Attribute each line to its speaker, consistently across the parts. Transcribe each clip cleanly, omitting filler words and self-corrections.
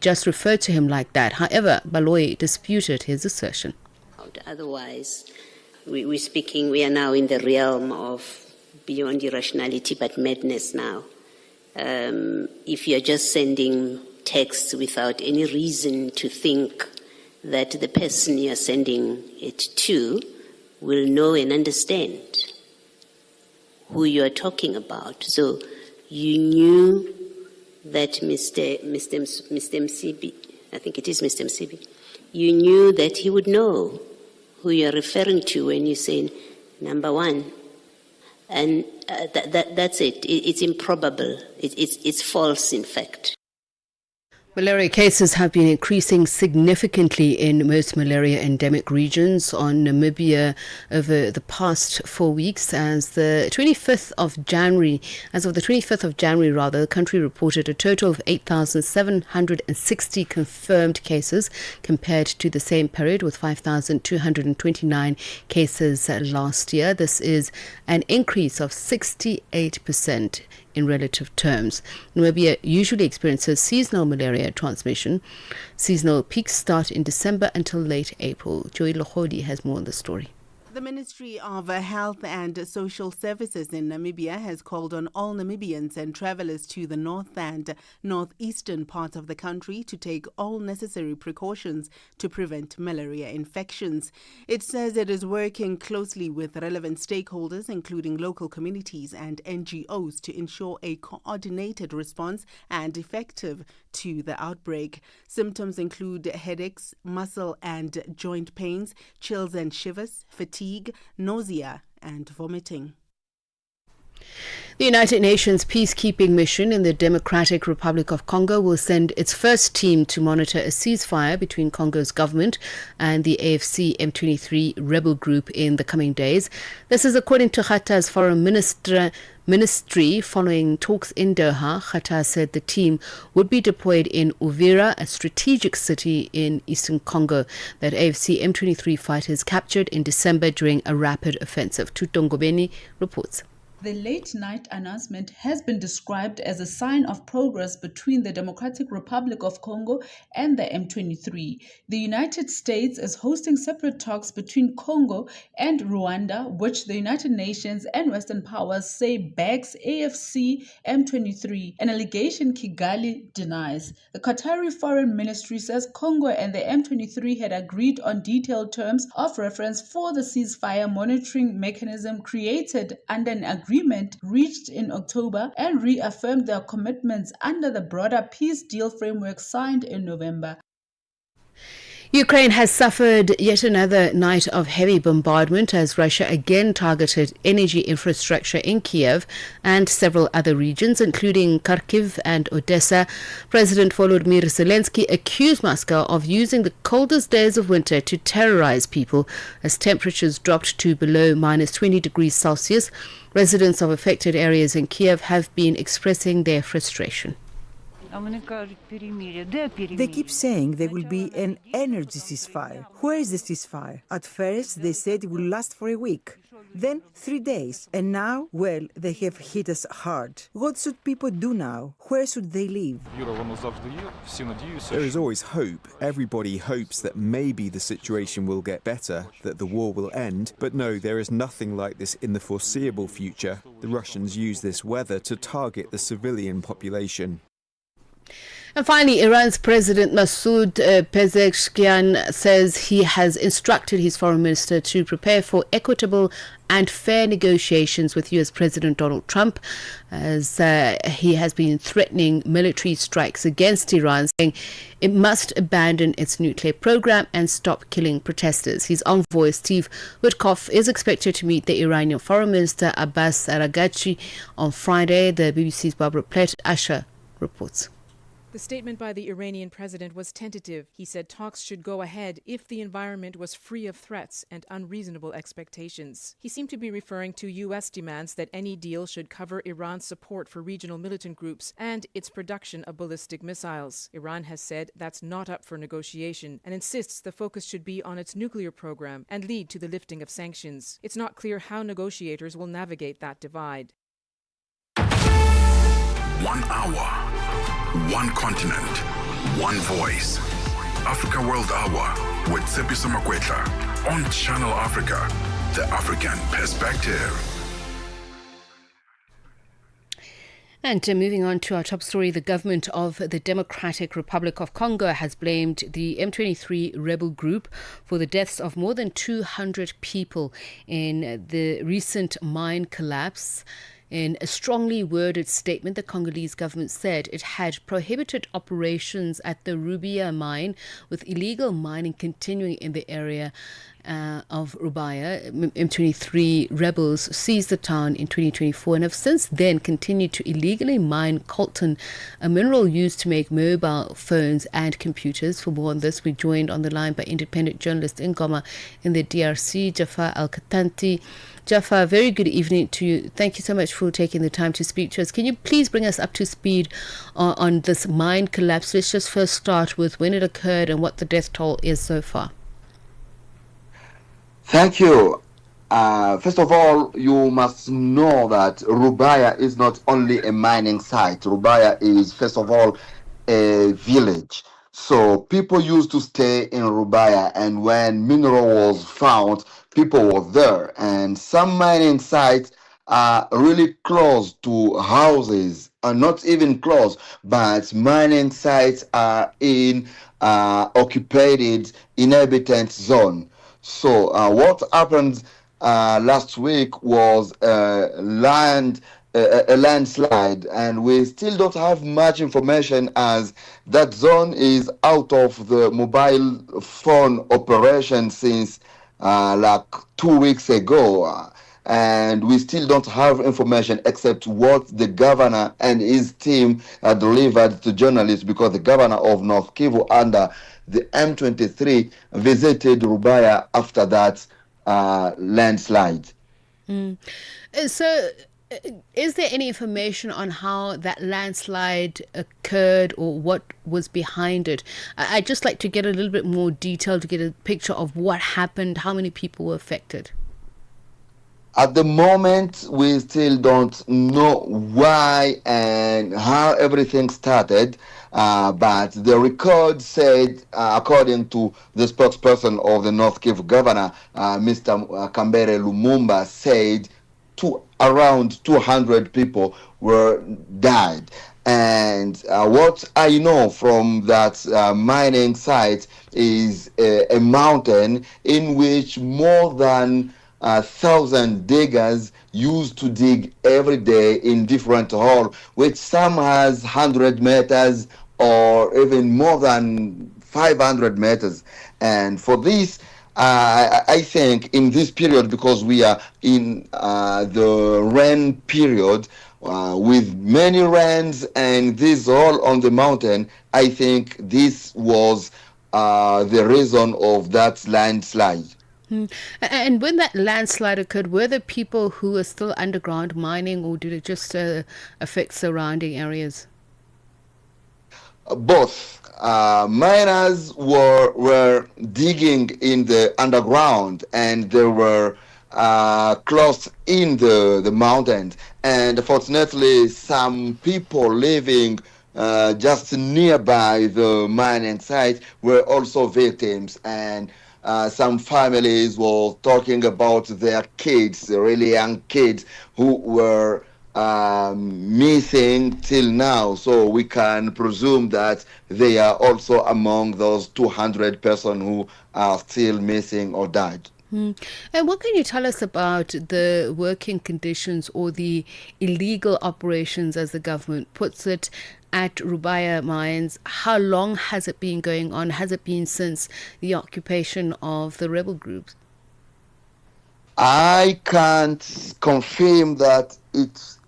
Speaker 1: just referred to him like that. However, Baloyi disputed his assertion.
Speaker 2: Otherwise, we are now in the realm of beyond irrationality but madness now. If you're just sending texts without any reason to think that the person you're sending it to will know and understand who you are talking about. So you knew that Mr. Msibi, I think it is Mr. Msibi, you knew that he would know who you are referring to when you say number one. And that's it. It's improbable. It's false, in fact.
Speaker 1: Malaria cases have been increasing significantly in most malaria endemic regions on Namibia over the past 4 weeks. As of the 25th of January, the country reported a total of 8,760 confirmed cases compared to the same period with 5,229 cases last year. This is an increase of 68% in relative terms. Namibia usually experiences seasonal malaria transmission. Seasonal peaks start in December until late April. Joy Lohodi has more on the story.
Speaker 3: The Ministry of Health and Social Services in Namibia has called on all Namibians and travelers to the north and northeastern parts of the country to take all necessary precautions to prevent malaria infections. It says it is working closely with relevant stakeholders, including local communities and NGOs, to ensure a coordinated response and effective to the outbreak. Symptoms include headaches, muscle and joint pains, chills and shivers, fatigue, nausea and vomiting.
Speaker 1: The United Nations peacekeeping mission in the Democratic Republic of Congo will send its first team to monitor a ceasefire between Congo's government and the AFC M23 rebel group in the coming days. This is according to Qatar's foreign ministry following talks in Doha. Qatar said the team would be deployed in Uvira, a strategic city in eastern Congo that AFC M23 fighters captured in December during a rapid offensive. Tutongobeni reports.
Speaker 4: The late-night announcement has been described as a sign of progress between the Democratic Republic of Congo and the M23. The United States is hosting separate talks between Congo and Rwanda, which the United Nations and Western powers say backs AFC M23, an allegation Kigali denies. The Qatari Foreign Ministry says Congo and the M23 had agreed on detailed terms of reference for the ceasefire monitoring mechanism created under an agreement reached in October and reaffirmed their commitments under the broader peace deal framework signed in November.
Speaker 1: Ukraine has suffered yet another night of heavy bombardment as Russia again targeted energy infrastructure in Kiev and several other regions, including Kharkiv and Odessa. President Volodymyr Zelensky accused Moscow of using the coldest days of winter to terrorize people as temperatures dropped to below minus 20 degrees Celsius. Residents of affected areas in Kiev have been expressing their frustration.
Speaker 5: They keep saying there will be an energy ceasefire. Where is the ceasefire? At first, they said it will last for a week, then 3 days. And now, well, they have hit us hard. What should people do now? Where should they live?
Speaker 6: There is always hope. Everybody hopes that maybe the situation will get better, that the war will end. But no, there is nothing like this in the foreseeable future. The Russians use this weather to target the civilian population.
Speaker 1: And finally, Iran's President Masoud Pezeshkian says he has instructed his foreign minister to prepare for equitable and fair negotiations with U.S. President Donald Trump, as he has been threatening military strikes against Iran, saying it must abandon its nuclear program and stop killing protesters. His envoy, Steve Witkoff, is expected to meet the Iranian Foreign Minister Abbas Araghchi on Friday. The BBC's Barbara Plett-Asher reports.
Speaker 7: The statement by the Iranian president was tentative. He said talks should go ahead if the environment was free of threats and unreasonable expectations. He seemed to be referring to U.S. demands that any deal should cover Iran's support for regional militant groups and its production of ballistic missiles. Iran has said that's not up for negotiation and insists the focus should be on its nuclear program and lead to the lifting of sanctions. It's not clear how negotiators will navigate that divide.
Speaker 8: 1 hour, one continent, One voice. Africa World Hour with Tsepiso Makwetla on Channel Africa, the African perspective.
Speaker 1: And moving on to our top story, the government of the Democratic Republic of Congo has blamed the M23 rebel group for the deaths of more than 200 people in the recent mine collapse. In a strongly worded statement, the Congolese government said it had prohibited operations at the Rubia mine, with illegal mining continuing in the area of Rubaya. M23 rebels seized the town in 2024 and have since then continued to illegally mine coltan, a mineral used to make mobile phones and computers. For more on this, we're joined on the line by independent journalist in Goma in the DRC, Jafar Al-Katanti. Jafar, very good evening to you. Thank you so much for taking the time to speak to us. Can you please bring us up to speed on this mine collapse? Let's just first start with when it occurred and what the death toll is so far.
Speaker 9: Thank you. First of all, you must know that Rubaya is not only a mining site. Rubaya is, first of all, a village. So people used to stay in Rubaya, and when mineral was found, people were there. And some mining sites are really close to houses, are not even close, but mining sites are in occupied inhabitant zone. So what happened last week was a landslide, and we still don't have much information as that zone is out of the mobile phone operation since like 2 weeks ago. And we still don't have information except what the governor and his team delivered to journalists, because the governor of North Kivu under the M23 visited Rubaya after that landslide.
Speaker 1: So, is there any information on how that landslide occurred or what was behind it? I'd just like to get a little bit more detail to get a picture of what happened, how many people were affected.
Speaker 9: At the moment, we still don't know why and how everything started, but the record said, according to the spokesperson of the North Kivu governor, Mr. Kambere Lumumba, said around 200 people were died. And what I know from that mining site is a mountain in which more than 1,000 diggers used to dig every day in different holes, which some has 100 meters or even more than 500 meters. And for this, I think in this period, because we are in the rain period, with many rains and this all on the mountain, I think this was the reason of that landslide.
Speaker 1: And when that landslide occurred, were there people who were still underground mining, or did it just affect surrounding areas?
Speaker 9: Both. Miners were digging in the underground, and they were close in the mountains. And fortunately, some people living just nearby the mining site were also victims. And some families were talking about their kids, really young kids, who were missing till now. So we can presume that they are also among those 200 persons who are still missing or died.
Speaker 1: And what can you tell us about the working conditions or the illegal operations, as the government puts it, at Rubaya mines? How long has it been going on? Has it been since the occupation of the rebel groups?
Speaker 9: I can't confirm that it's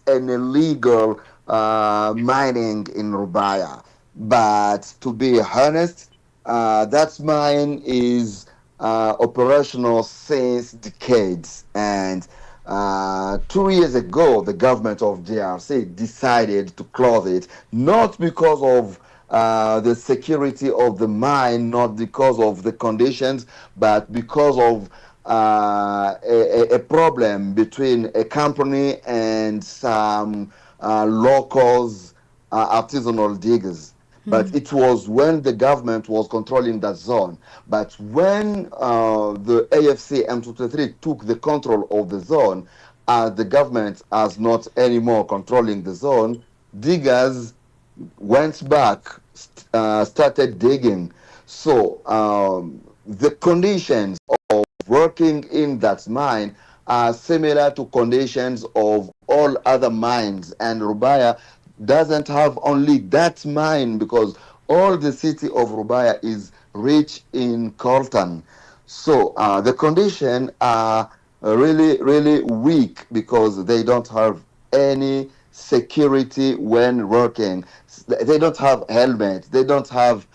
Speaker 9: an illegal mining in Rubaya, but to be honest, that mine is operational since decades. And 2 years ago, the government of DRC decided to close it, not because of the security of the mine, not because of the conditions, but because of a problem between a company and some locals, artisanal diggers. But it was when the government was controlling that zone. But when the AFC M23 took the control of the zone, the government is not anymore controlling the zone, diggers went back, started digging. So the conditions of working in that mine are similar to conditions of all other mines, and Rubaya doesn't have only that mine because all the city of Rubaya is rich in coltan. So the conditions are really weak because they don't have any security when working. They don't have helmets, they don't have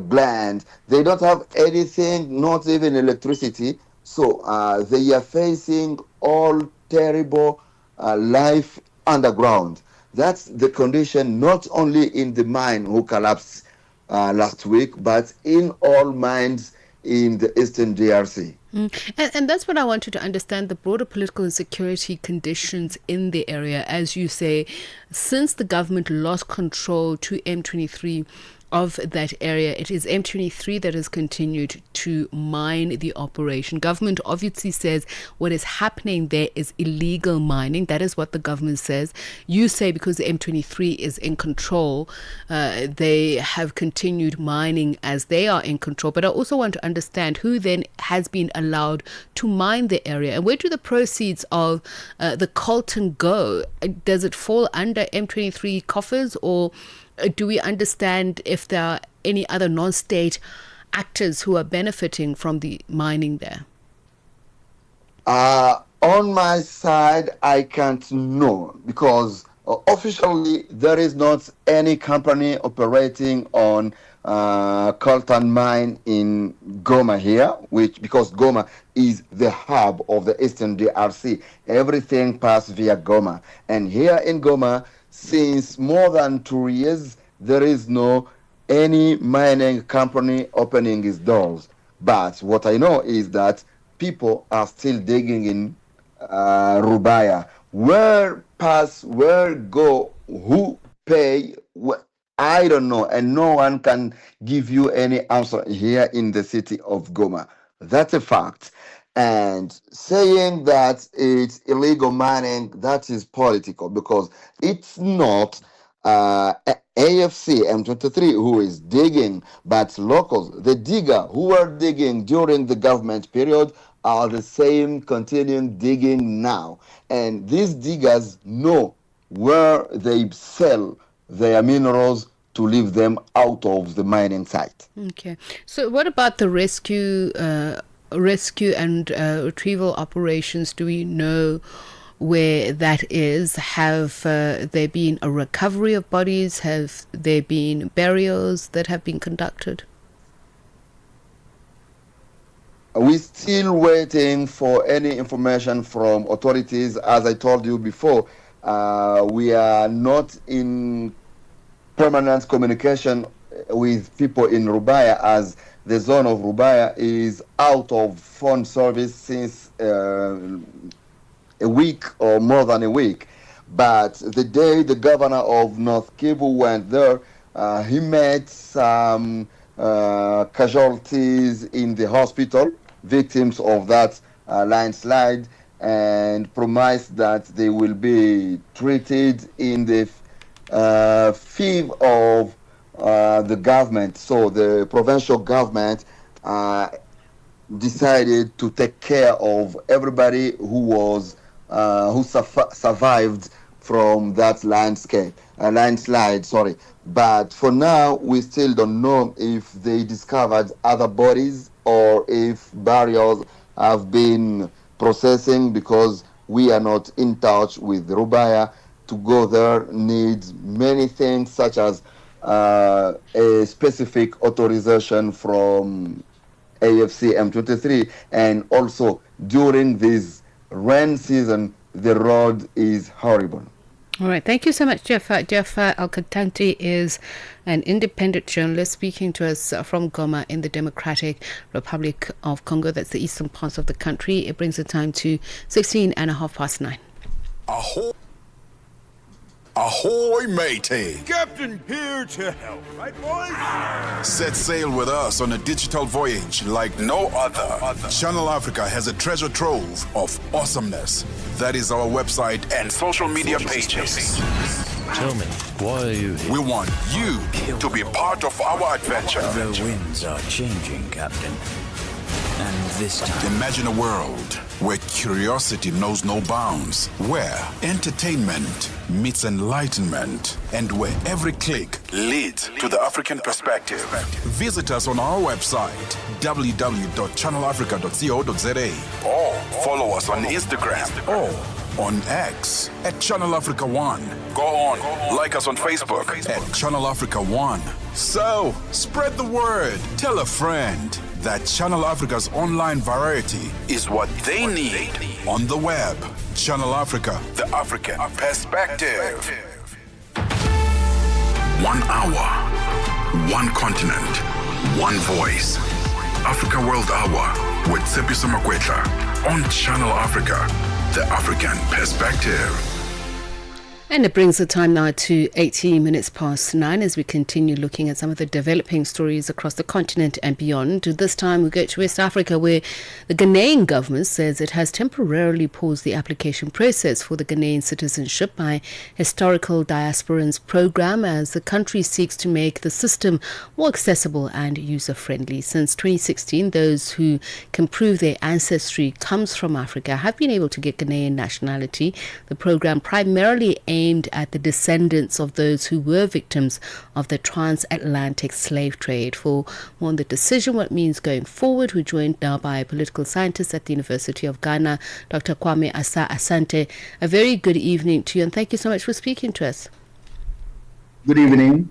Speaker 9: glands, they don't have anything, not even electricity. So they are facing all terrible life underground. That's the condition not only in the mine who collapsed last week, but in all mines in the Eastern DRC.
Speaker 1: And that's what I wanted to understand, the broader political and security conditions in the area. As you say, since the government lost control to M23 of that area, it is M23 that has continued to mine the operation. Government obviously says what is happening there is illegal mining. That is what the government says. You say because the M23 is in control, they have continued mining as they are in control. But I also want to understand who then has been allowed to mine the area, and where do the proceeds of the coltan go? Does it fall under M23 coffers, or do we understand if there are any other non-state actors who are benefiting from the mining there?
Speaker 9: On my side, I can't know because officially there is not any company operating on coltan mine in Goma here, because Goma is the hub of the Eastern DRC. Everything passes via Goma. And here in Goma, since more than 2 years, there is no any mining company opening its doors. But what I know is that people are still digging in Rubaya. Where pass, where go, who pay, I don't know. And no one can give you any answer here in the city of Goma. That's a fact. And saying that it's illegal mining, that is political because it's not AFC M23 who is digging, but locals, the digger who were digging during the government period are the same continuing digging now. And these diggers know where they sell their minerals to leave them out of the mining site.
Speaker 1: Okay. So what about the rescue and retrieval operations? Do we know where that is? Have there been a recovery of bodies? Have there been burials that have been conducted?
Speaker 9: We're still waiting for any information from authorities. As I told you before, we are not in permanent communication with people in Rubaya, as the zone of Rubaya is out of phone service since a week or more than a week. But the day the governor of North Kivu went there, he met some casualties in the hospital, victims of that landslide, and promised that they will be treated in the fee of the government. So the provincial government decided to take care of everybody who was survived from that landslide. Sorry, but for now we still don't know if they discovered other bodies or if burials have been processing, because we are not in touch with Rubaya. To go there needs many things, such as a specific authorization from AFC M23, and also during this rain season the road is horrible.
Speaker 1: All right, thank you so much, Jaffa. Jaffa Al-Katanti is an independent journalist speaking to us from Goma in the Democratic Republic of Congo. That's the eastern part of the country. It brings the time to 16 and a half past 9.
Speaker 8: Ahoy, matey!
Speaker 10: Captain here to help, right, boys?
Speaker 8: Set sail with us on a digital voyage like no other. Channel Africa has a treasure trove of awesomeness. That is our website and social media pages.
Speaker 10: Tell me, why are you here?
Speaker 8: We want you to be part of our adventure.
Speaker 11: The winds are changing, Captain. And this time...
Speaker 8: Imagine a world where curiosity knows no bounds, where entertainment meets enlightenment, and where every click leads to the African perspective. Visit us on our website, www.channelafrica.co.za, or follow us on Instagram or on X at Channel Africa 1. Go on, like us on Facebook at Channel Africa 1. So, spread the word. Tell a friend that Channel Africa's online variety is what they need on the web. Channel Africa, the African perspective. 1 hour, one continent, one voice. Africa World Hour with Tsepiso Makwetla on Channel Africa, the African perspective.
Speaker 1: And it brings the time now to 18 minutes past 9 as we continue looking at some of the developing stories across the continent and beyond. This time we go to West Africa, where the Ghanaian government says it has temporarily paused the application process for the Ghanaian citizenship by Historical Diasporans program as the country seeks to make the system more accessible and user-friendly. Since 2016, those who can prove their ancestry comes from Africa have been able to get Ghanaian nationality. The program primarily aimed at the descendants of those who were victims of the transatlantic slave trade. For more on the decision, what it means going forward, we're joined now by a political scientist at the University of Ghana, Dr. Kwame Asante. A very good evening to you, and thank you so much for speaking to us.
Speaker 12: Good evening.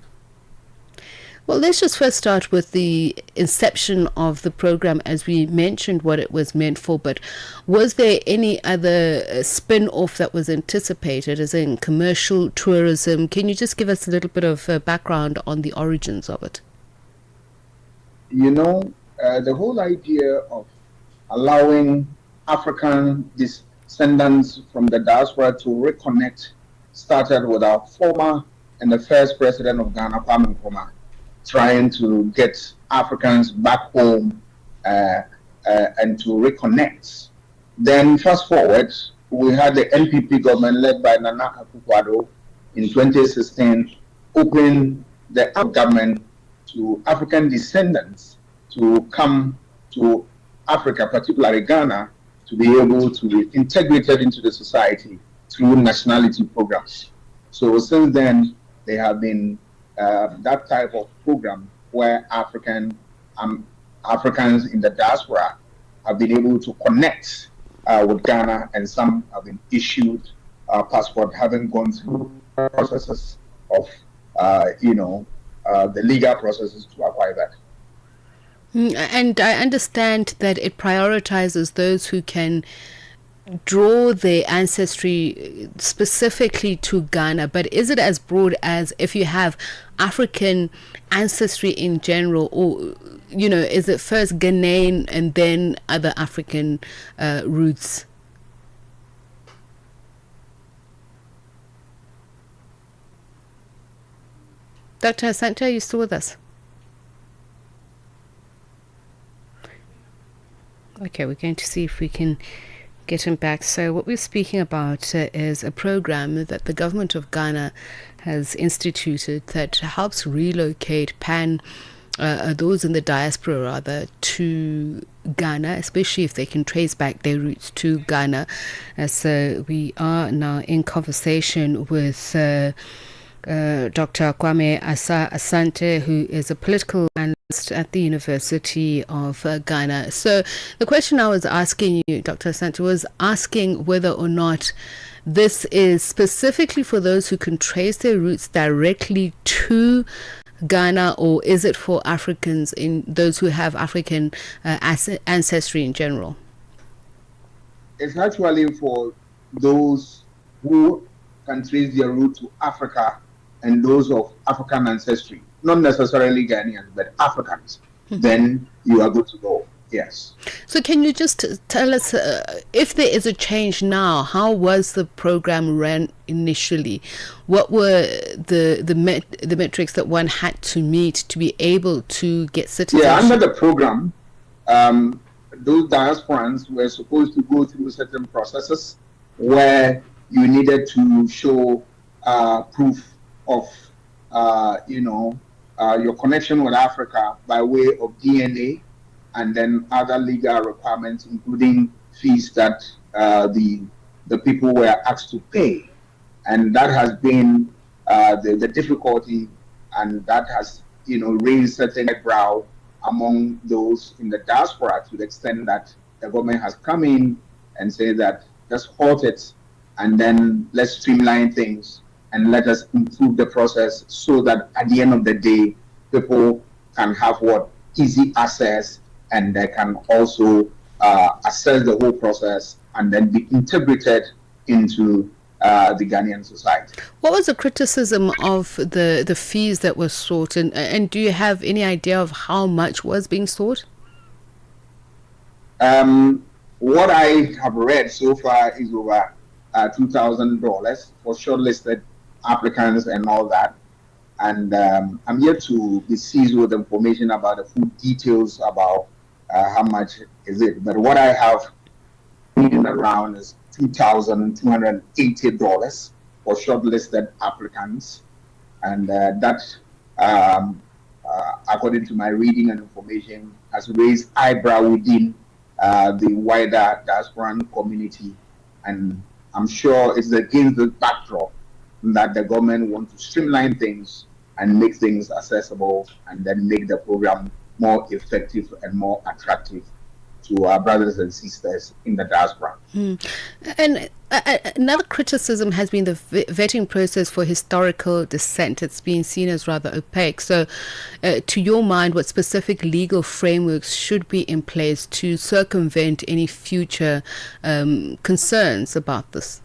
Speaker 1: Well, let's just first start with the inception of the program, as we mentioned what it was meant for, but was there any other spin-off that was anticipated, as in commercial tourism? Can you just give us a little bit of background on the origins of it?
Speaker 12: You know, the whole idea of allowing African descendants from the diaspora to reconnect started with our former and the first president of Ghana, Kwame Nkrumah, trying to get Africans back home and to reconnect. Then fast forward, we had the NPP government led by Nana Akufo-Addo in 2016 open the government to African descendants to come to Africa, particularly Ghana, to be able to be integrated into the society through nationality programs. So since then, they have been that type of program where Africans in the diaspora have been able to connect with Ghana, and some have been issued passport, having gone through processes of, the legal processes to acquire that.
Speaker 1: And I understand that it prioritizes those who can draw their ancestry specifically to Ghana, but is it as broad as if you have African ancestry in general, or is it first Ghanaian and then other African roots? Dr. Asante, are you still with us? Okay, we're going to see if we can get him back. So what we're speaking about is a program that the government of Ghana has instituted that helps relocate those in the diaspora rather to Ghana, especially if they can trace back their roots to Ghana. So we are now in conversation with Dr. Kwame Asante, who is a political analyst at the University of Ghana. So the question I was asking you, Dr. Asante, was asking whether or not this is specifically for those who can trace their roots directly to Ghana, or is it for Africans, in those who have African ancestry in general?
Speaker 12: It's actually for those who can trace their root to Africa and those of African ancestry, not necessarily Ghanaians, but Africans. Then you are good to go. Yes.
Speaker 1: So can you just tell us, if there is a change now, how was the program ran initially? What were the metrics that one had to meet to be able to get citizenship?
Speaker 12: Yeah, under the program, those diasporans were supposed to go through certain processes where you needed to show proof of, your connection with Africa by way of DNA, and then other legal requirements, including fees that the people were asked to pay. And that has been the difficulty, and that has raised certain eyebrow among those in the diaspora, to the extent that the government has come in and said that let's halt it, and then let's streamline things and let us improve the process, so that at the end of the day, people can have easy access, and they can also assess the whole process and then be integrated into the Ghanaian society.
Speaker 1: What was the criticism of the fees that were sought, and do you have any idea of how much was being sought?
Speaker 12: What I have read so far is over $2,000 for shortlisted applicants and all that. And I'm yet to be seized with information about the full details about how much is it. But what I have in around is $2,280 for shortlisted applicants. And that, according to my reading and information, has raised eyebrow within the wider diasporan community. And I'm sure it's against the backdrop that the government wants to streamline things and make things accessible, and then make the program more effective and more attractive to our brothers and sisters in the diaspora.
Speaker 1: And another criticism has been the vetting process for historical descent. It's been seen as rather opaque. So, to your mind, what specific legal frameworks should be in place to circumvent any future concerns about this?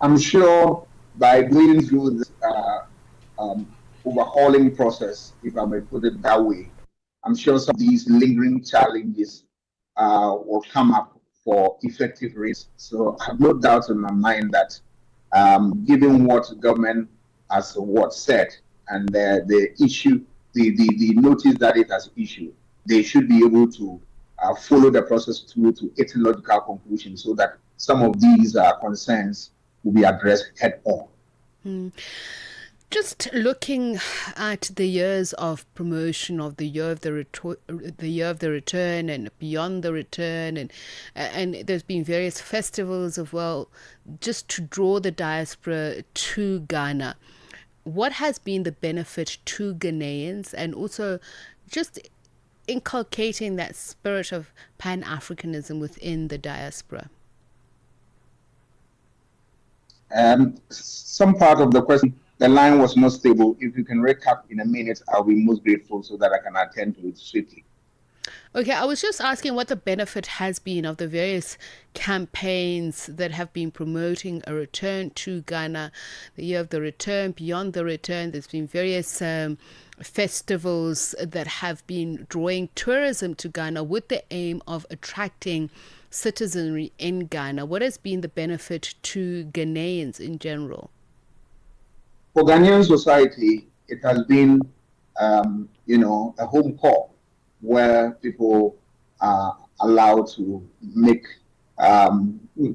Speaker 12: I'm sure by going through this overhauling process, if I may put it that way, I'm sure some of these lingering challenges will come up for effective rates. So I have no doubt in my mind that given what the government has said, and the issue, the notice that it has issued, they should be able to follow the process through to its logical conclusion, so that some of these concerns will be addressed head on.
Speaker 1: Just looking at the years of promotion of the year of the return and beyond the return, and there's been various festivals as well, just to draw the diaspora to Ghana. What has been the benefit to Ghanaians, and also just inculcating that spirit of Pan-Africanism within the diaspora?
Speaker 12: Some part of the question, the line was not stable. If you can recap in a minute, I'll be most grateful, so that I can attend to it swiftly.
Speaker 1: Okay, I was just asking what the benefit has been of the various campaigns that have been promoting a return to Ghana, the year of the return, beyond the return. There's been various festivals that have been drawing tourism to Ghana with the aim of attracting citizenry in Ghana. What has been the benefit to Ghanaians in general?
Speaker 12: For Ghanaian society, it has been, a home core where people are allowed to make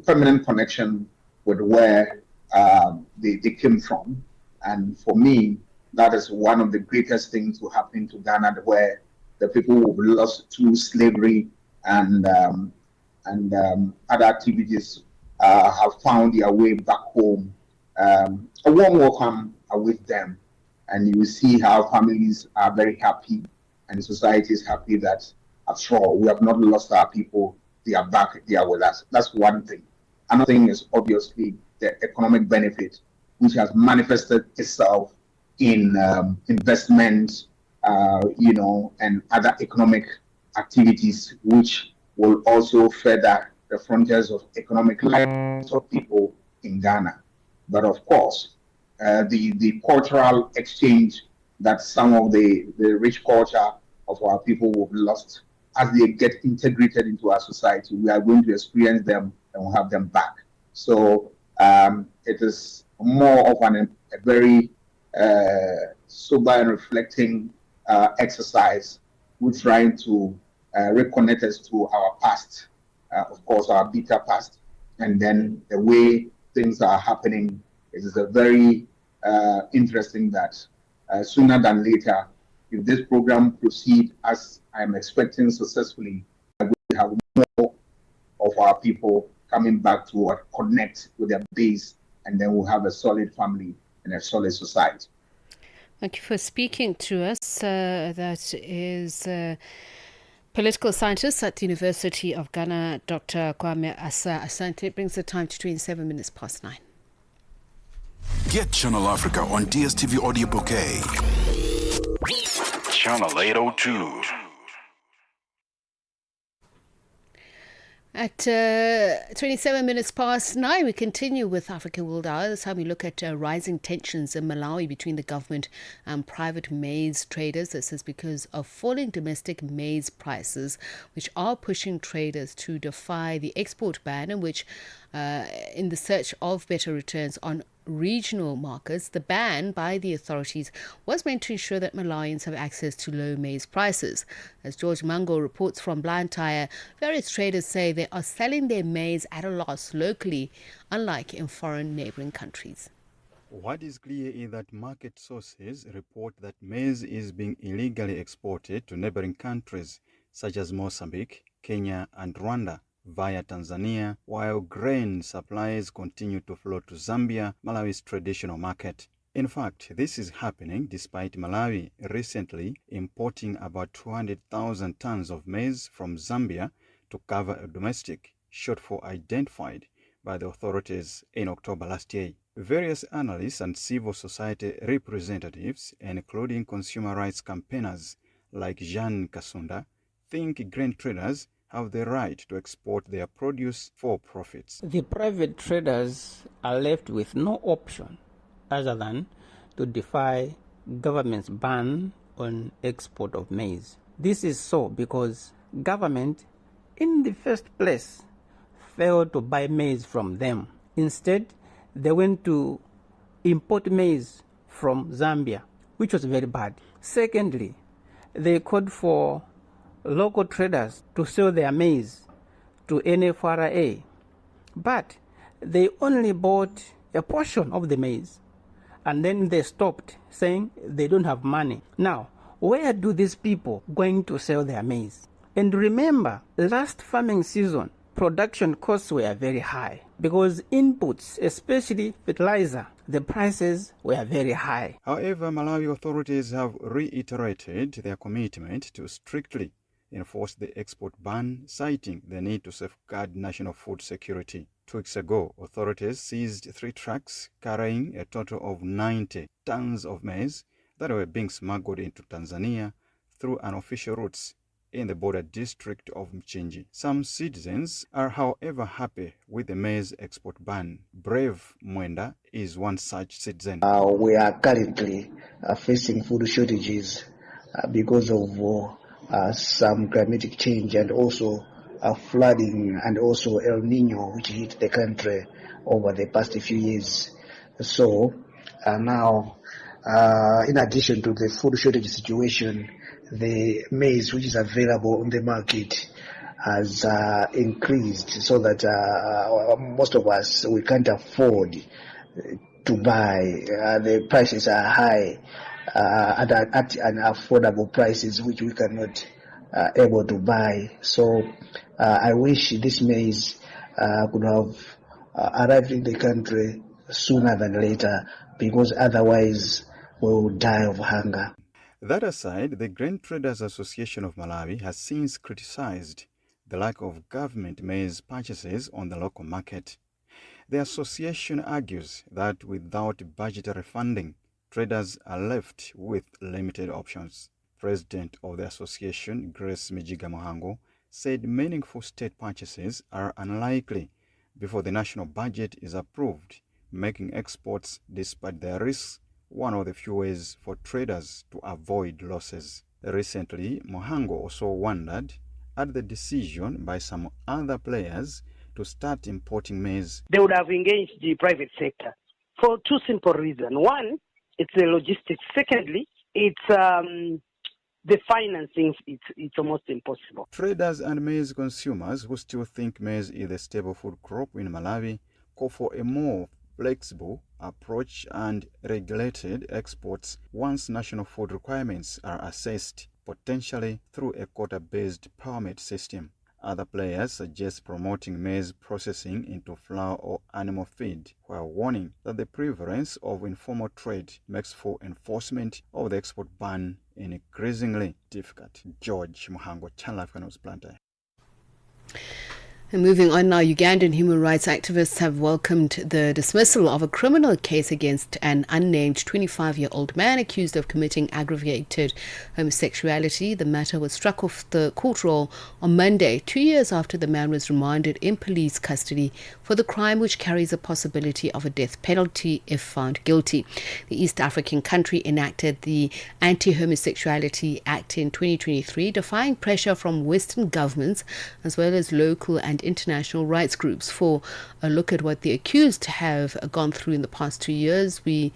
Speaker 12: permanent connection with where they came from. And for me, that is one of the greatest things to happen to Ghana, where the people who lost to slavery and other activities have found their way back home. A warm welcome with them, and you will see how families are very happy, and society is happy that, after all, we have not lost our people. They are back, they are with us. That's one thing. Another thing is obviously the economic benefit, which has manifested itself in investment, and other economic activities, which will also further the frontiers of economic life of people in Ghana. But of course, the cultural exchange that some of the rich culture of our people will have lost as they get integrated into our society, we are going to experience them and we'll have them back. So it is more of a very sober and reflecting exercise. We're trying to reconnect us to our past, of course, our bitter past, and then the way things are happening. It is a very interesting that sooner than later, if this program proceeds as I'm expecting successfully, we have more of our people coming back to connect with their base, and then we'll have a solid family and a solid society.
Speaker 1: Thank you for speaking to us. That is political scientist at the University of Ghana, Dr. Kwame Asante. It brings the time to 27 minutes past 9.
Speaker 8: Get Channel Africa on DSTV Audio Bouquet. Channel 802.
Speaker 1: At 27 minutes past 9, we continue with Africa World Hour. This time we look at rising tensions in Malawi between the government and private maize traders. This is because of falling domestic maize prices, which are pushing traders to defy the export ban, in which in the search of better returns on regional markets. The ban by the authorities was meant to ensure that Malawians have access to low maize prices. As George Mango reports from Blantyre, various traders say they are selling their maize at a loss locally, unlike in foreign neighbouring countries.
Speaker 13: What is clear is that market sources report that maize is being illegally exported to neighbouring countries such as Mozambique, Kenya and Rwanda via Tanzania, while grain supplies continue to flow to Zambia, Malawi's traditional market. In fact, this is happening despite Malawi recently importing about 200,000 tons of maize from Zambia to cover a domestic shortfall identified by the authorities in October last year. Various analysts and civil society representatives, including consumer rights campaigners like Jean Kasunda, think grain traders have the right to export their produce for profits.
Speaker 14: The private traders are left with no option other than to defy government's ban on export of maize. This is so because government, in the first place, failed to buy maize from them. Instead, they went to import maize from Zambia, which was very bad. Secondly, they called for local traders to sell their maize to NFRA, but they only bought a portion of the maize and then they stopped, saying they don't have money. Now, where do these people going to sell their maize? And remember, last farming season, production costs were very high because inputs, especially fertilizer, the prices were very high.
Speaker 13: However, Malawi authorities have reiterated their commitment to strictly enforce the export ban, citing the need to safeguard national food security. 2 weeks ago, authorities seized 3 trucks carrying a total of 90 tons of maize that were being smuggled into Tanzania through unofficial routes in the border district of Mchinji. Some citizens are, however, happy with the maize export ban. Brave Mwenda is one such citizen.
Speaker 15: We are currently facing food shortages because of some climatic change and also flooding and also El Nino, which hit the country over the past few years. So now, in addition to the food shortage situation, the maize which is available on the market has increased so that most of us, we can't afford to buy. The prices are high at unaffordable prices which we cannot able to buy. So I wish this maize could have arrived in the country sooner than later, because otherwise we will die of hunger.
Speaker 13: That aside, the Grain Traders Association of Malawi has since criticized the lack of government maize purchases on the local market. The association argues that without budgetary funding, traders are left with limited options. President of the association, Grace Mijiga Mohango, said meaningful state purchases are unlikely before the national budget is approved, making exports, despite their risks, one of the few ways for traders to avoid losses. Recently, Mohango also wondered at the decision by some other players to start importing maize.
Speaker 16: They would have engaged the private sector for two simple reasons. One, it's the logistics. Secondly, it's the financing. It's almost impossible.
Speaker 13: Traders and maize consumers who still think maize is a staple food crop in Malawi call for a more flexible approach and regulated exports once national food requirements are assessed, potentially through a quota-based permit system. Other players suggest promoting maize processing into flour or animal feed, while warning that the prevalence of informal trade makes full enforcement of the export ban increasingly difficult. George Muhango, Channel Africa News Planter.
Speaker 1: And moving on now, Ugandan human rights activists have welcomed the dismissal of a criminal case against an unnamed 25-year-old man accused of committing aggravated homosexuality. The matter was struck off the court roll on Monday, 2 years after the man was remanded in police custody for the crime, which carries a possibility of a death penalty if found guilty. The East African country enacted the Anti-Homosexuality Act in 2023, defying pressure from Western governments as well as local and international rights groups. For a look at what the accused have gone through in the past 2 years, we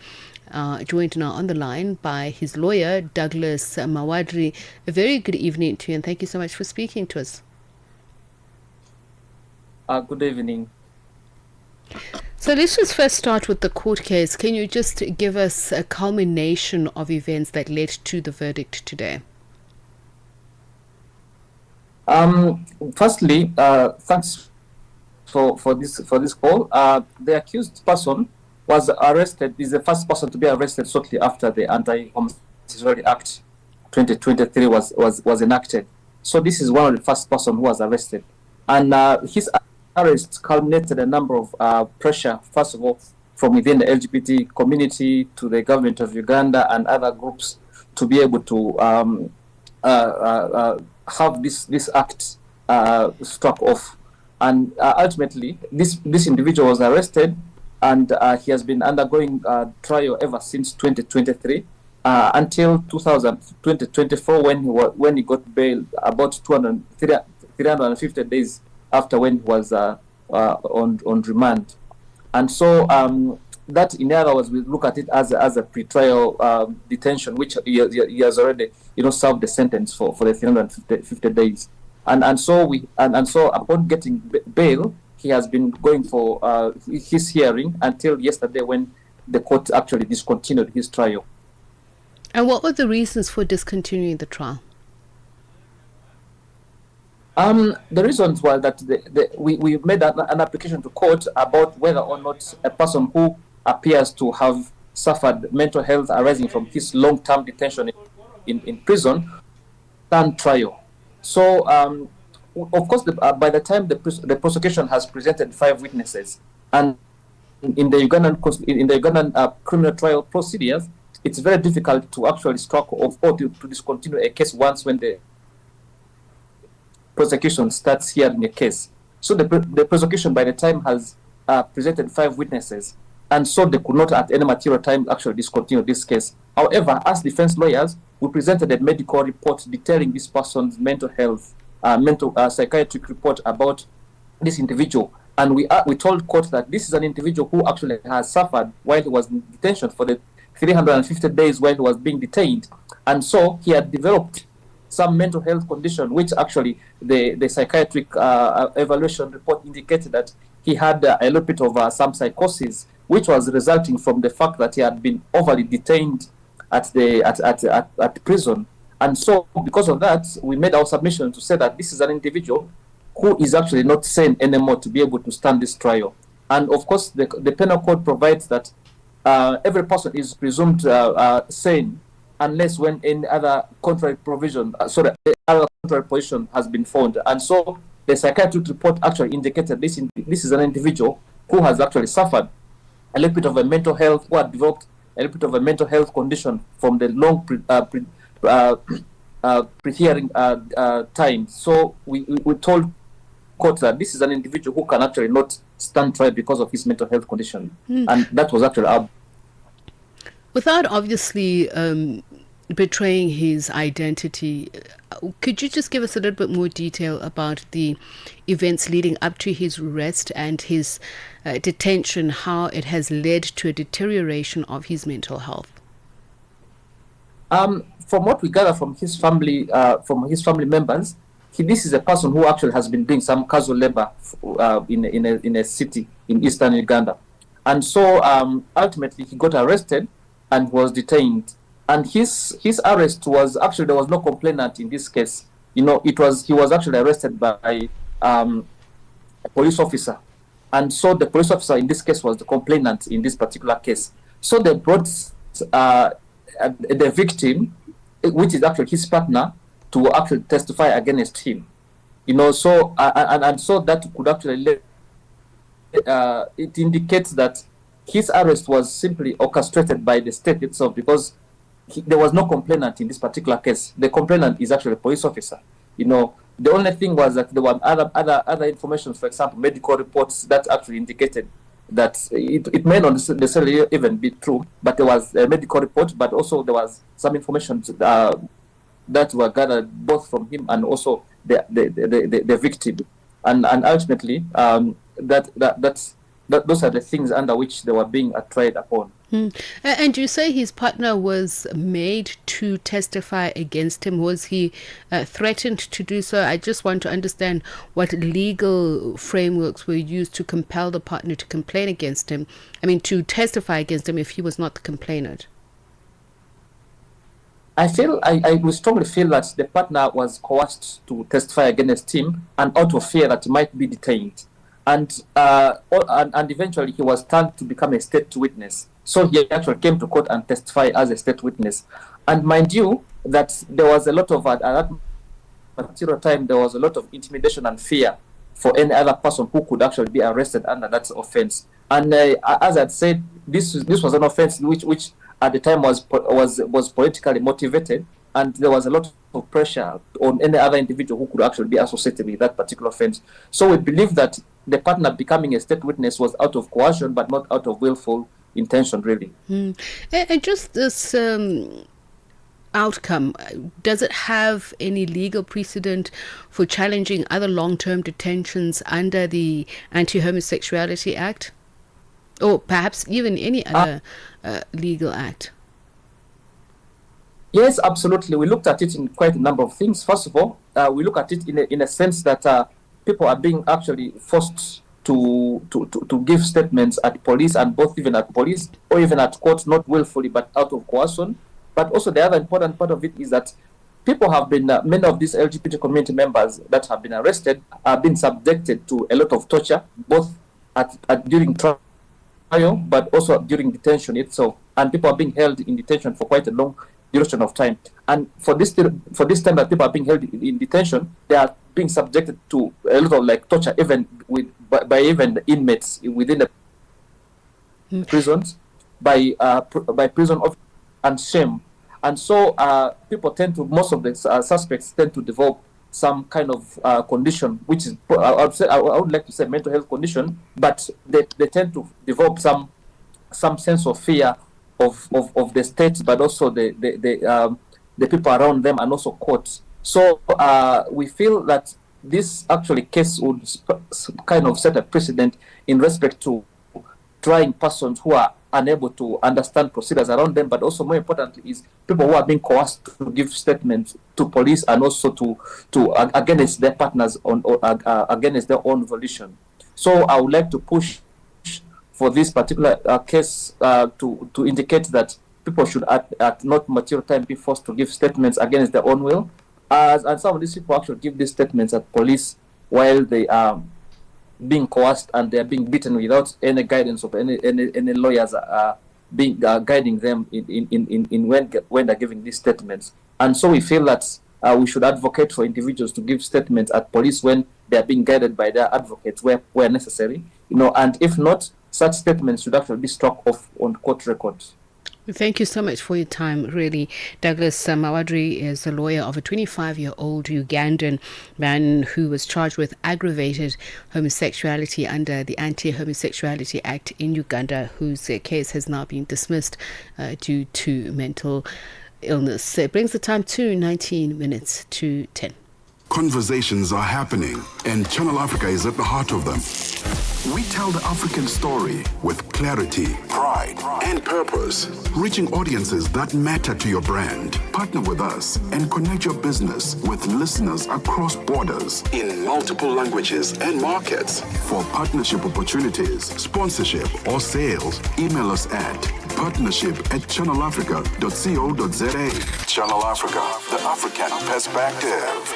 Speaker 1: are joined now on the line by his lawyer, Douglas Mawadri. A very good evening to you, and thank you so much for speaking to us.
Speaker 17: Good evening.
Speaker 1: So let's just first start with the court case. Can you just give us a culmination of events that led to the verdict today?
Speaker 17: Firstly, thanks for this call. The accused person was arrested. Is the first person to be arrested shortly after the Anti-Homosexuality Act 2023 was enacted. So this is one of the first person who was arrested, and his arrest culminated a number of pressure. First of all, from within the LGBT community to the government of Uganda and other groups to be able to have this act struck off, and ultimately this individual was arrested, and he has been undergoing trial ever since 2023 until 2024 when he got bail about 350 days after when he was on remand. And so that, in other words, we look at it as a pre-trial detention, which he has already, served the sentence for the 350 days, and so upon getting bail, he has been going for his hearing until yesterday when the court actually discontinued his trial.
Speaker 1: And what were the reasons for discontinuing the trial?
Speaker 17: The reasons were that we made an application to court about whether or not a person who appears to have suffered mental health arising from his long-term detention in prison stand trial. So, of course, by the time the prosecution has presented 5 witnesses, and in the Ugandan criminal trial procedures, it's very difficult to actually struck off or to discontinue a case once when the prosecution starts hearing a case. So the prosecution by the time has presented 5 witnesses, and so they could not at any material time actually discontinue this case. However, as defense lawyers, we presented a medical report detailing this person's mental health, psychiatric report about this individual, and we told court that this is an individual who actually has suffered while he was in detention for the 350 days while he was being detained, and so he had developed some mental health condition, which actually the psychiatric evaluation report indicated that he had a little bit of some psychosis, which was resulting from the fact that he had been overly detained at prison. And so because of that, we made our submission to say that this is an individual who is actually not sane anymore to be able to stand this trial. And of course, the penal code provides that every person is presumed sane unless when any other contrary provision, other contrary position has been found. And so the psychiatric report actually indicated this is an individual who has actually suffered a little bit of a mental health, who had developed a little bit of a mental health condition from the long pre-hearing time. So we told court that this is an individual who can actually not stand trial because of his mental health condition. And that was actually our...
Speaker 1: Without obviously betraying his identity. Could you just give us a little bit more detail about the events leading up to his arrest and his detention, how it has led to a deterioration of his mental health?
Speaker 17: From what we gather from his family members, this is a person who actually has been doing some casual labor in a city in eastern Uganda, and so ultimately he got arrested and was detained. And his arrest was actually, there was no complainant in this case. He was actually arrested by a police officer, and so the police officer in this case was the complainant in this particular case. So they brought the victim, which is actually his partner, to actually testify against him. So and so that could actually it indicates that his arrest was simply orchestrated by the state itself, because there was no complainant in this particular case. The complainant is actually a police officer. The only thing was that there were other information, for example, medical reports that actually indicated that it may not necessarily even be true, but there was a medical report, but also there was some information that were gathered both from him and also the victim, and ultimately those are the things under which they were being tried upon.
Speaker 1: And you say his partner was made to testify against him. Was he threatened to do so? I just want to understand what legal frameworks were used to compel the partner to complain against him. To testify against him if he was not the complainant.
Speaker 17: I would strongly feel that the partner was coerced to testify against him, and out of fear that he might be detained. And eventually he was turned to become a state witness. So he actually came to court and testified as a state witness. And mind you, that there was a lot of, at that particular time, there was a lot of intimidation and fear for any other person who could actually be arrested under that offense. And as I said, this was an offense which at the time was politically motivated, and there was a lot of pressure on any other individual who could actually be associated with that particular offense. So we believe that the partner becoming a state witness was out of coercion, but not out of willful intention, really.
Speaker 1: And just this outcome, does it have any legal precedent for challenging other long-term detentions under the Anti-Homosexuality Act, or perhaps even any other legal act?
Speaker 17: Yes, absolutely. We looked at it in quite a number of things. First of all, we look at it in a sense that people are being actually forced to give statements at police, and both even at police or even at court, not willfully but out of coercion. But also the other important part of it is that people have been, many of these LGBT community members that have been arrested have been subjected to a lot of torture, both during trial, but also during detention itself. And people are being held in detention for quite a long duration of time. And for this time that people are being held in detention, they are being subjected to a lot of torture, even by even the inmates within the prisons, by prison officers, and shame. And so most of the suspects tend to develop some kind of condition, which is, I would like to say mental health condition, but they tend to develop some sense of fear of the state, but also the people around them, and also courts. So we feel that this actually case would kind of set a precedent in respect to trying persons who are unable to understand procedures around them, but also more importantly is people who are being coerced to give statements to police, and also to against their partners against their own volition. So I would like to push for this particular case to indicate that people should at not mature time be forced to give statements against their own will, and some of these people actually give these statements at police while they are being coerced, and they are being beaten without any guidance of any lawyers guiding them in when they're giving these statements. And so we feel that we should advocate for individuals to give statements at police when they are being guided by their advocates where necessary, and if not, such statements should actually be struck off on court records.
Speaker 1: Thank you so much for your time, really. Douglas Mawadri is a lawyer of a 25-year-old Ugandan man who was charged with aggravated homosexuality under the Anti-Homosexuality Act in Uganda, whose case has now been dismissed due to mental illness. It brings the time to 19 minutes to 10.
Speaker 8: Conversations are happening, and Channel Africa is at the heart of them. We tell the African story with clarity, pride, and purpose, reaching audiences that matter to your brand. Partner with us and connect your business with listeners across borders in multiple languages and markets. For partnership opportunities, sponsorship, or sales, email us at partnership@channelafrica.co.za. Channel Africa, the African perspective.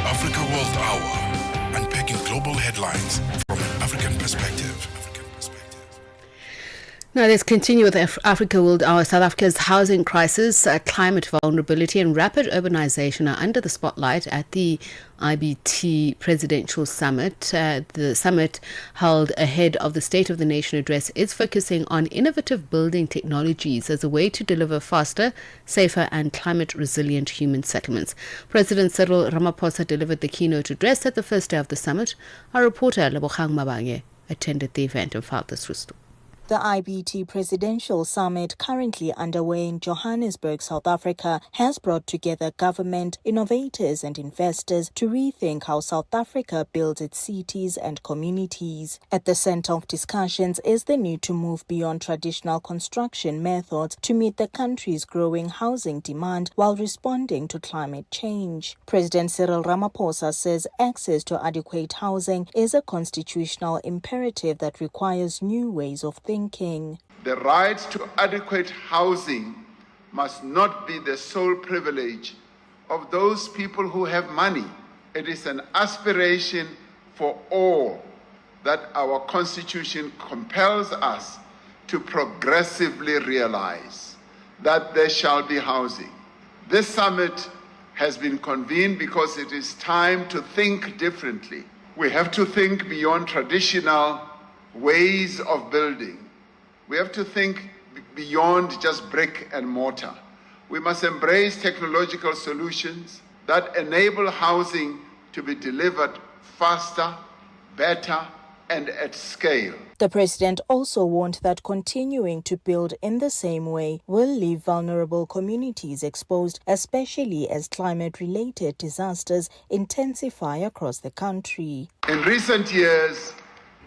Speaker 8: Africa World Hour, unpacking global headlines from an African perspective.
Speaker 1: Now let's continue with Africa World Hour. South Africa's housing crisis, climate vulnerability and rapid urbanization are under the spotlight at the IBT Presidential Summit. The summit, held ahead of the State of the Nation address, is focusing on innovative building technologies as a way to deliver faster, safer and climate-resilient human settlements. President Cyril Ramaphosa delivered the keynote address at the first day of the summit. Our reporter, Lebogang Mabange, attended the event and filed this story.
Speaker 18: The IBT Presidential Summit, currently underway in Johannesburg, South Africa, has brought together government, innovators and investors to rethink how South Africa builds its cities and communities. At the center of discussions is the need to move beyond traditional construction methods to meet the country's growing housing demand while responding to climate change. President Cyril Ramaphosa says access to adequate housing is a constitutional imperative that requires new ways of thinking.
Speaker 19: The right to adequate housing must not be the sole privilege of those people who have money. It is an aspiration for all that our Constitution compels us to progressively realize, that there shall be housing. This summit has been convened because it is time to think differently. We have to think beyond traditional ways of building. We have to think beyond just brick and mortar. We must embrace technological solutions that enable housing to be delivered faster, better, and at scale.
Speaker 18: The president also warned that continuing to build in the same way will leave vulnerable communities exposed, especially as climate-related disasters intensify across the country.
Speaker 19: In recent years,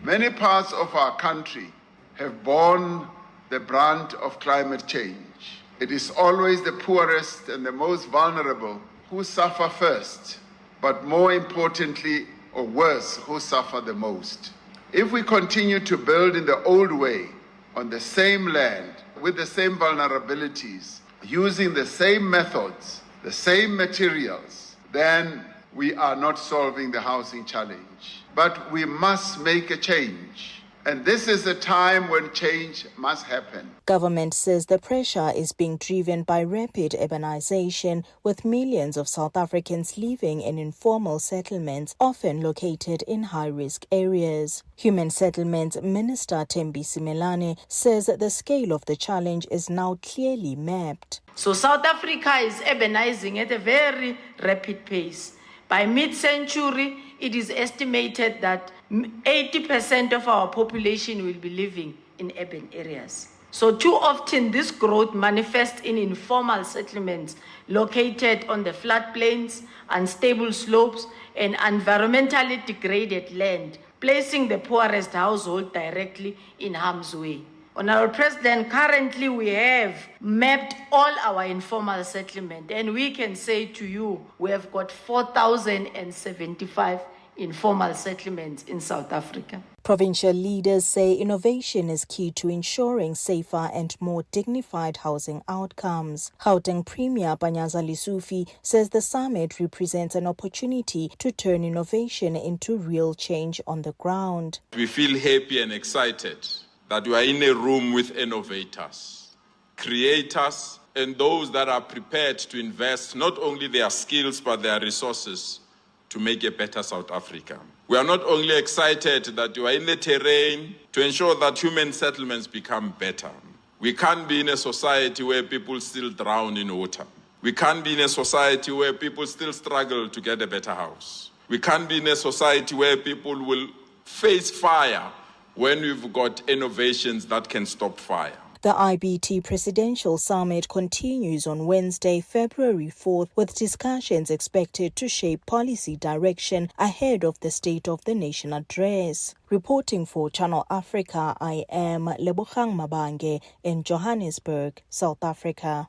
Speaker 19: many parts of our country have borne the brunt of climate change. It is always the poorest and the most vulnerable who suffer first, but more importantly, or worse, who suffer the most. If we continue to build in the old way, on the same land, with the same vulnerabilities, using the same methods, the same materials, then we are not solving the housing challenge. But we must make a change. And this is a time when change must happen.
Speaker 18: Government says the pressure is being driven by rapid urbanization, with millions of South Africans living in informal settlements, often located in high-risk areas. Human Settlements Minister Thembi Simelane says the scale of the challenge is now clearly mapped.
Speaker 20: So South Africa is urbanizing at a very rapid pace. By mid-century, it is estimated that 80% of our population will be living in urban areas. So too often this growth manifests in informal settlements located on the floodplains, unstable slopes, and environmentally degraded land, placing the poorest household directly in harm's way. Honorable President, currently we have mapped all our informal settlement, and we can say to you we have got 4,075 informal settlements in South Africa.
Speaker 18: Provincial leaders say innovation is key to ensuring safer and more dignified housing outcomes. Gauteng Premier Panyaza Lesufi says the summit represents an opportunity to turn innovation into real change on the ground.
Speaker 21: We feel happy and excited that we are in a room with innovators, creators, and those that are prepared to invest not only their skills but their resources to make a better South Africa. We are not only excited that we are in the terrain to ensure that human settlements become better. We can't be in a society where people still drown in water. We can't be in a society where people still struggle to get a better house. We can't be in a society where people will face fire when we've got innovations that can stop fire.
Speaker 18: The IBT Presidential Summit continues on Wednesday, February 4th, with discussions expected to shape policy direction ahead of the State of the Nation address. Reporting for Channel Africa, I am Lebogang Mabange in Johannesburg, South Africa.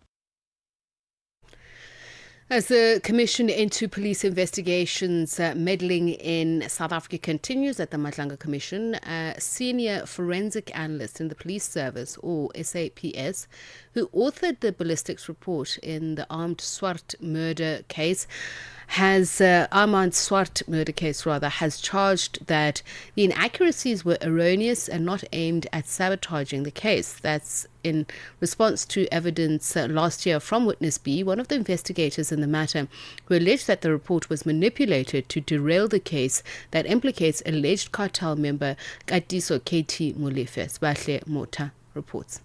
Speaker 1: As the Commission into Police Investigations meddling in South Africa continues at the Madlanga Commission, a senior forensic analyst in the police service, or SAPS, who authored the ballistics report in the Armand Swart murder case, has charged that the inaccuracies were erroneous and not aimed at sabotaging the case. That's in response to evidence last year from Witness B, one of the investigators in the matter, who alleged that the report was manipulated to derail the case that implicates alleged cartel member Katiso KT Molefe. Sbahle Mota reports.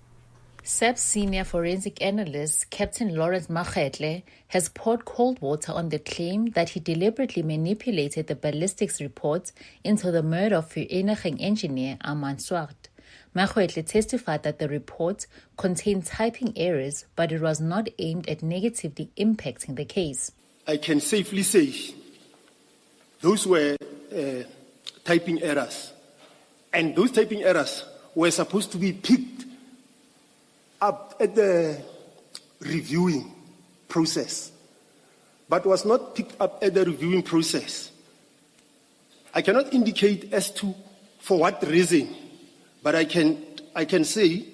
Speaker 2: SAP's senior forensic analyst, Captain Lawrence Makgetle, has poured cold water on the claim that he deliberately manipulated the ballistics report into the murder of Vereniging engineer Armand Swart. Makgetle testified that the report contained typing errors, but it was not aimed at negatively impacting the case.
Speaker 22: I can safely say those were typing errors, and those typing errors were supposed to be picked up at the reviewing process, but was not picked up at the reviewing process. I cannot indicate as to for what reason, but I can say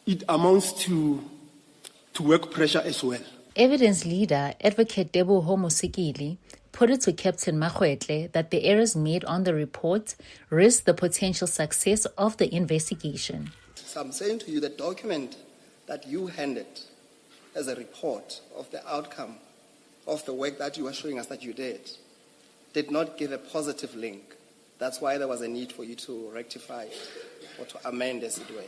Speaker 22: it amounts to work pressure as well.
Speaker 2: Evidence leader, Advocate Debo Homosikili, put it to Captain Makgetle that the errors made on the report risk the potential success of the investigation.
Speaker 23: So I'm saying to you, the document that you handed as a report of the outcome of the work that you were showing us that you did not give a positive link. That's why there was a need for you to rectify it or to amend as it were.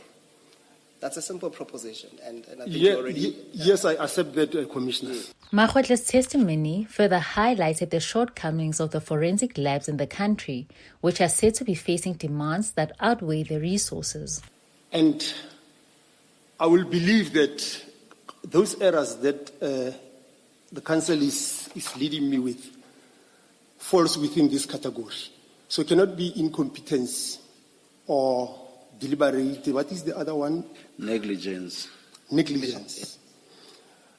Speaker 23: That's a simple proposition, and I think you already...
Speaker 22: Yes, I accept that, Commissioner.
Speaker 2: Makgetle's testimony further highlighted the shortcomings of the forensic labs in the country, which are said to be facing demands that outweigh the resources.
Speaker 22: And I will believe that those errors that the Council is leading me with falls within this category. So it cannot be incompetence or deliberate. What is the other one?
Speaker 23: Negligence.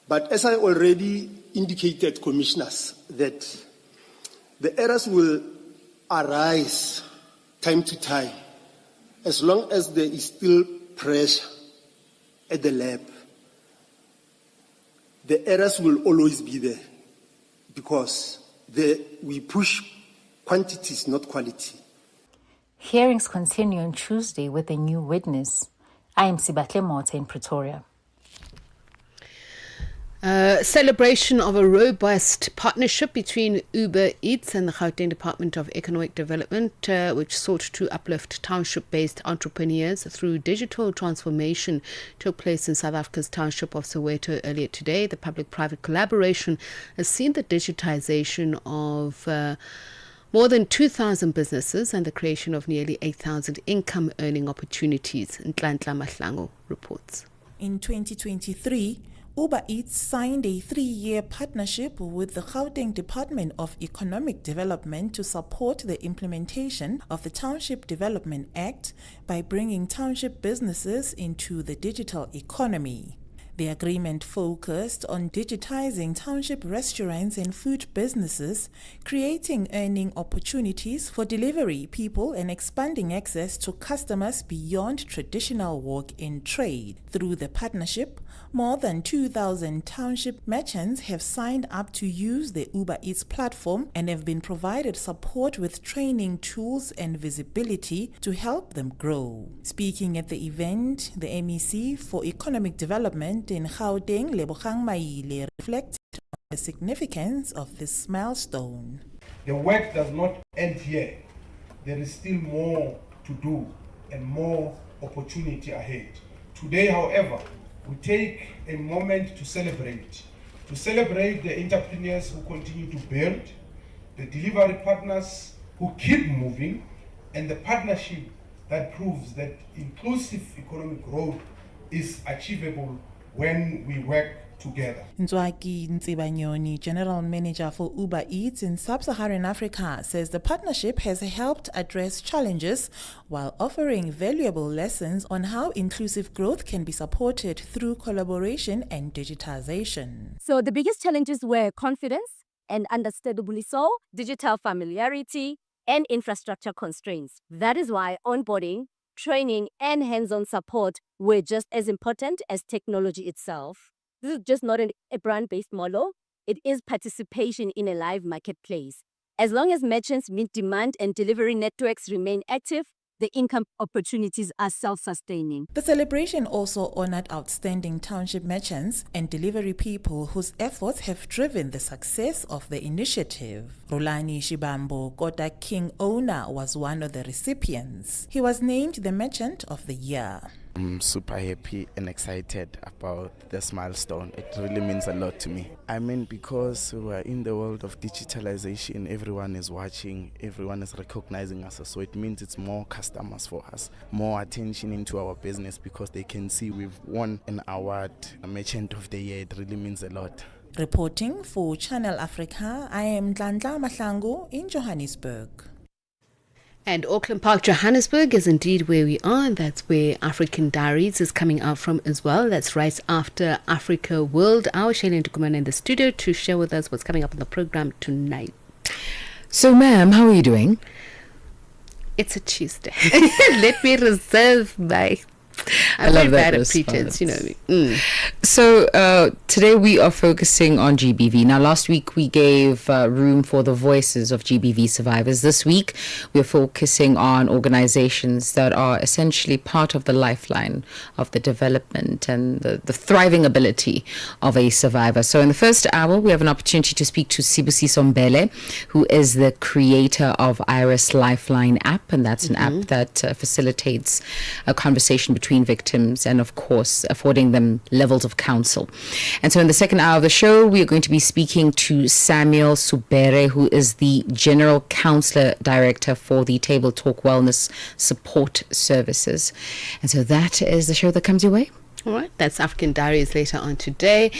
Speaker 22: But as I already indicated, Commissioners, that the errors will arise time to time as long as there is still pressure at the lab. The errors will always be there because we push quantities, not quality.
Speaker 2: Hearings continue on Tuesday with a new witness. I am Sibahle Mota in Pretoria.
Speaker 1: Celebration of a robust partnership between Uber Eats and the Gauteng Department of Economic Development, which sought to uplift township-based entrepreneurs through digital transformation, took place in South Africa's township of Soweto earlier today. The public-private collaboration has seen the digitization of more than 2,000 businesses and the creation of nearly 8,000 income-earning opportunities. Ntlantla Mahlango reports.
Speaker 24: In 2023, Uber Eats signed a 3-year partnership with the Gauteng Department of Economic Development to support the implementation of the Township Development Act by bringing township businesses into the digital economy. The agreement focused on digitizing township restaurants and food businesses, creating earning opportunities for delivery people and expanding access to customers beyond traditional walk-in trade. Through the partnership, more than 2,000 township merchants have signed up to use the Uber Eats platform and have been provided support with training tools and visibility to help them grow. Speaking at the event, the MEC for Economic Development in Gauteng, Lebogang Maile, reflected on the significance of this milestone.
Speaker 25: The work does not end here. There is still more to do and more opportunity ahead. Today, however, we take a moment to celebrate the entrepreneurs who continue to build, the delivery partners who keep moving, and the partnership that proves that inclusive economic growth is achievable when we work together.
Speaker 24: Nzwaki Ntsibanyoni, General Manager for Uber Eats in Sub-Saharan Africa, says the partnership has helped address challenges while offering valuable lessons on how inclusive growth can be supported through collaboration and digitization.
Speaker 3: So the biggest challenges were confidence, and understandably so, digital familiarity, and infrastructure constraints. That is why onboarding, training, and hands-on support were just as important as technology itself. This is just not a brand-based model. It is participation in a live marketplace. As long as merchants meet demand and delivery networks remain active, the income opportunities are self-sustaining.
Speaker 24: The celebration also honored outstanding township merchants and delivery people whose efforts have driven the success of the initiative. Rulani Shibambo, Kota King owner, was one of the recipients. He was named the Merchant of the Year.
Speaker 4: I'm super happy and excited about this milestone. It really means a lot to me. I mean, because we're in the world of digitalization, everyone is watching, everyone is recognizing us. So it means it's more customers for us, more attention into our business because they can see we've won an award, a Merchant of the Year. It really means a lot.
Speaker 24: Reporting for Channel Africa, I am Dlandla Mahlangu in Johannesburg.
Speaker 1: And Auckland Park, Johannesburg is indeed where we are. And that's where African Diaries is coming out from as well. That's right after Africa World Hour. Shailene Dukumana in the studio to share with us what's coming up on the program tonight.
Speaker 5: So, ma'am, how are you doing?
Speaker 1: It's a Tuesday. Let me reserve my... I'm very bad at pretense, you know what I mean.
Speaker 5: So today we are focusing on GBV. Now last week we gave room for the voices of GBV survivors. This week we're focusing on organizations that are essentially part of the lifeline of the development and the thriving ability of a survivor. So in the first hour we have an opportunity to speak to Sibusiso Mbele, who is the creator of Iris Lifeline app, and that's an app that facilitates a conversation between victims and, of course, affording them levels of counsel. And so in the second hour of the show, we are going to be speaking to Samuel Subere, who is the General Counselor Director for the Table Talk Wellness Support Services. And so that is the show that comes your way.
Speaker 1: All right, that's African Diaries later on today.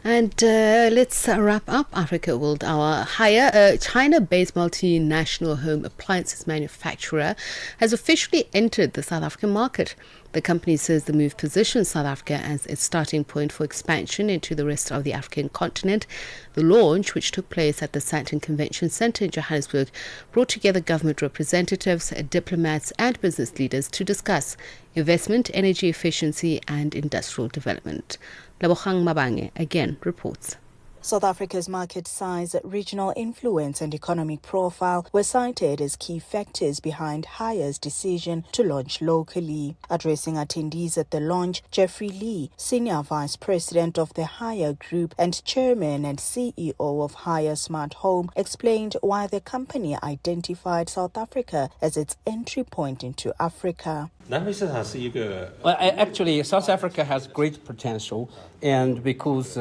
Speaker 1: And let's wrap up Africa World Hour. Haier, a China-based multinational home appliances manufacturer, has officially entered the South African market. The company says the move positions South Africa as its starting point for expansion into the rest of the African continent. The launch, which took place at the Sandton Convention Centre in Johannesburg, brought together government representatives, diplomats and business leaders to discuss investment, energy efficiency and industrial development. Labogang Mabange again reports.
Speaker 18: South Africa's market size, regional influence and economic profile were cited as key factors behind Haier's decision to launch locally. Addressing attendees at the launch, Jeffrey Lee, Senior Vice President of the Haier Group and Chairman and CEO of Haier Smart Home, explained why the company identified South Africa as its entry point into Africa.
Speaker 14: Well, actually, South Africa has great potential, and because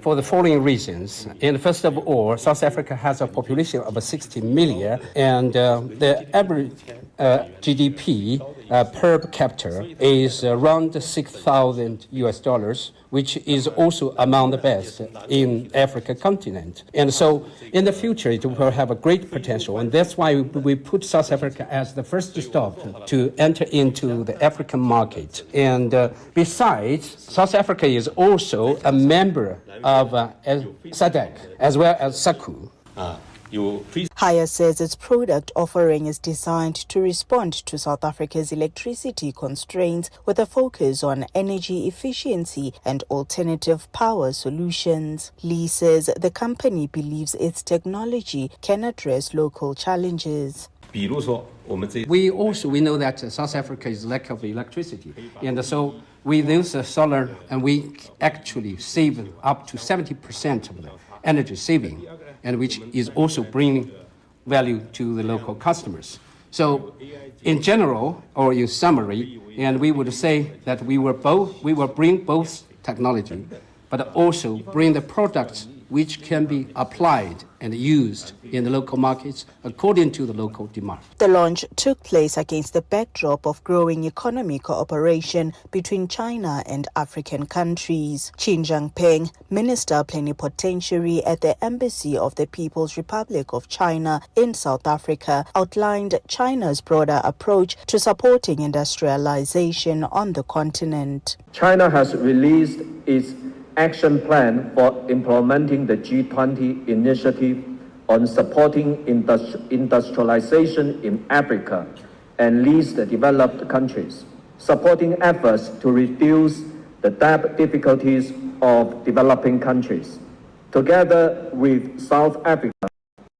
Speaker 14: for the following reasons. And first of all, South Africa has a population of 60 million, and the average GDP per capita is around $6,000, which is also among the best in Africa continent. And so in the future, it will have a great potential. And that's why we put South Africa as the first stop to enter into the African market. And besides, South Africa is also a member of SADC as well as SACU.
Speaker 18: Haier says its product offering is designed to respond to South Africa's electricity constraints with a focus on energy efficiency and alternative power solutions. Lee says the company believes its technology can address local challenges.
Speaker 14: We know that South Africa is lack of electricity, and so we use solar, and we actually save up to 70% of the energy saving, and which is also bringing value to the local customers. So, in general, or in summary, and we would say that we will bring both technology, but also bring the products
Speaker 6: which can be applied and used in the local markets according to the local demand.
Speaker 18: The launch took place against the backdrop of growing economic cooperation between China and African countries. Qin Jinping, Minister Plenipotentiary at the Embassy of the People's Republic of China in South Africa, outlined China's broader approach to supporting industrialization on the continent.
Speaker 7: China has released its action plan for implementing the G20 initiative on supporting industrialization in Africa and least developed countries, supporting efforts to reduce the debt difficulties of developing countries. Together with South Africa,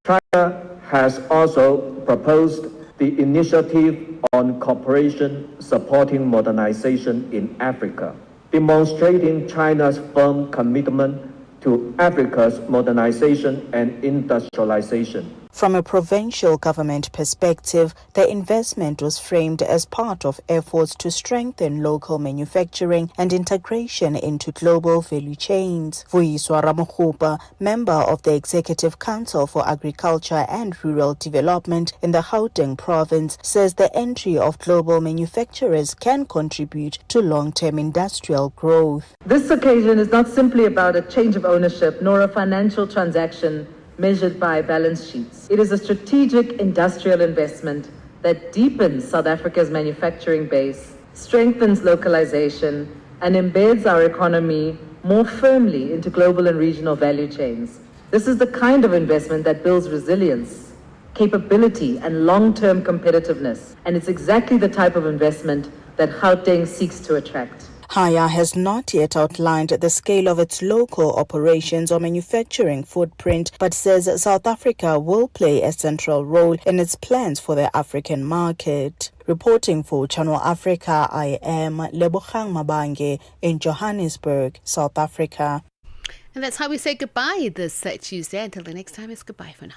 Speaker 7: China has also proposed the initiative on cooperation supporting modernization in Africa, demonstrating China's firm commitment to Africa's modernization and industrialization.
Speaker 18: From a provincial government perspective, the investment was framed as part of efforts to strengthen local manufacturing and integration into global value chains. Vuyiswa Ramokgopa, member of the Executive Council for Agriculture and Rural Development in the Gauteng province, says the entry of global manufacturers can contribute to long-term industrial growth.
Speaker 9: This occasion is not simply about a change of ownership nor a financial transaction measured by balance sheets. It is a strategic industrial investment that deepens South Africa's manufacturing base, strengthens localization, and embeds our economy more firmly into global and regional value chains. This is the kind of investment that builds resilience, capability, and long-term competitiveness, and it's exactly the type of investment that Gauteng seeks to attract.
Speaker 18: Haya has not yet outlined the scale of its local operations or manufacturing footprint, but says South Africa will play a central role in its plans for the African market. Reporting for Channel Africa, I am Lebogang Mabange in Johannesburg, South Africa.
Speaker 1: And that's how we say goodbye this Tuesday. Until the next time, it's goodbye for now.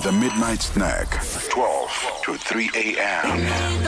Speaker 8: The Midnight Snack, 12 to 3 a.m.